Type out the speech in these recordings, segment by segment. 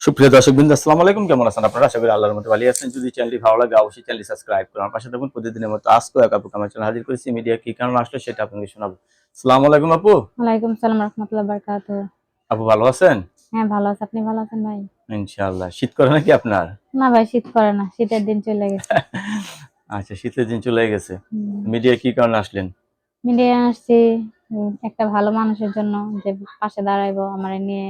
সুপ্রিয় দর্শকবৃন্দ, আসসালামু আলাইকুম। কেমন আছেন আপনারা? আশা করি আল্লাহর মতো ভালো আছেন। যদি চ্যানেলটি ভালো লাগে অবশ্যই চ্যানেলটি সাবস্ক্রাইব করুন। আমার পাশে থাকুন। প্রতিদিনের মতো আজকেও এক আপুকে আমার চ্যানেলে হাজির করেছি। মিডিয়া কি কারণে আসলো সেটা আপনাকে শোনাবো। আসসালামু আলাইকুম আপু। ওয়ালাইকুম সালাম রাহমাতুল্লাহ বারাকাতুহু। আপু ভালো আছেন? হ্যাঁ, ভালো আছি। আপনি ভালো আছেন ভাই? ইনশাআল্লাহ। শীত করে নাকি আপনার? না ভাই, শীত করে না। শীতের দিন চলে গেছে। আচ্ছা, শীতের দিন চলে গেছে। হুম। মিডিয়া কি কারণে আসলেন? মিডিয়ায় আসছি একটা ভালো মানুষের জন্য, যে পাশে দাঁড়াইবো, আমারে নিয়ে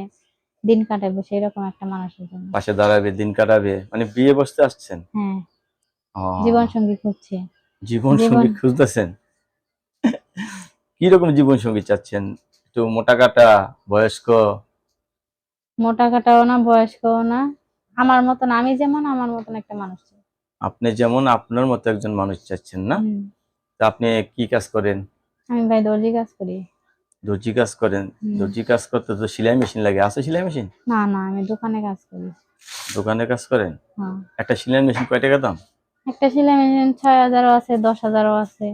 দিন কাটাইবো, সেরকম একটা মানুষের জন্য। পাশে দাঁড়াবে, দিন কাটাবে, মানে বিয়ে বসতে আসছেন? হ্যাঁ, জীবন ও, সঙ্গী খুঁজছি। জীবন জীবন সঙ্গী খুঁজতেছেন? কি রকম জীবন সঙ্গী চাচ্ছেন? একটু মোটা কাটা, বয়স্ক? মোটা কাটাও না, বয়স্কও না, আমার মতন, আমি যেমন আমার মতন একটা মানুষ চাই। আপনি যেমন আপনার মতো একজন মানুষ চাচ্ছেন না? হুম। তা আপনি কি কাজ করেন? আমি ভাই দর্জি কাজ করি। দর্জি কাজ করেন? হুম। দর্জি কাজ করতে তো সেলাই মেশিন লাগে, আছে সেলাই মেশিন? না না, আমি দোকানে কাজ করি। দোকানে কাজ করেন? হ্যাঁ। একটা সেলাই মেশিন কয় টাকা দাম? একটা সেলাই মেশিন 6,000ও আছে, 10,000ও আছে।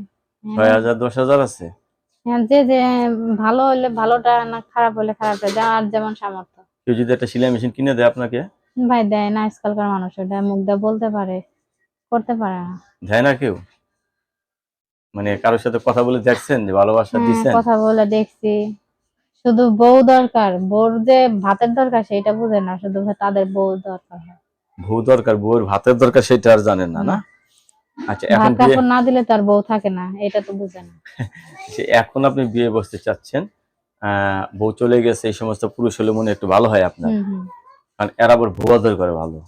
হ্যাঁ। 6,000 10,000 আছে? হ্যাঁ, যে যে ভালো হলে ভালোটা, না খারাপ হলে খারাপটা, যার যেমন সামর্থ্য। কেউ যদি একটা সেলাই মেশিন কিনে দেয় আপনাকে? ভাই দেয় না, আজকালকার মানুষ ওটা মুখ দিয়ে বলতে পারে, করতে পারে না। দেয় না কেউ? মানে কারোর সাথে কথা বলে দেখছেন যে ভালোবাসা হ্যাঁ, দিছেন? কথা বলে দেখছি। শুধু বউ দরকার, বউর যে ভাতের দরকার সেটা বুঝে না, শুধু তাদের বউ দরকার হয়। বউ দরকার, বউয়ের ভাতের দরকার সেটা আর জানেন না, না? না, আচ্ছা, এখন ভাত বিয়ে, কাপড় না দিলে তার বউ থাকে না, এটা তো বুঝে না। এখন আপনি বিয়ে বসতে চাচ্ছেন, বউ চলে গেছে, এই সমস্ত পুরুষ হলে মনে একটু ভালো হয় আপনার, হুম হুম কারণ এরা আবার ভুয়া দর করে ভালো,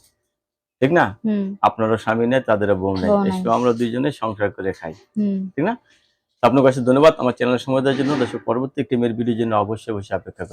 ঠিক না? হুম। আপনারও স্বামী নেই, তাদেরও বউ নেই, বউ নাই। এসব আমরা দুইজনে সংসার করে খাই, হুম। ঠিক না? আপনার কাছে ধন্যবাদ আমার চ্যানেল সময় দেওয়ার জন্য। দর্শক, পরবর্তী একটি মেয়ের ভিডিওর জন্য অবশ্যই অবশ্যই অপেক্ষা করুন।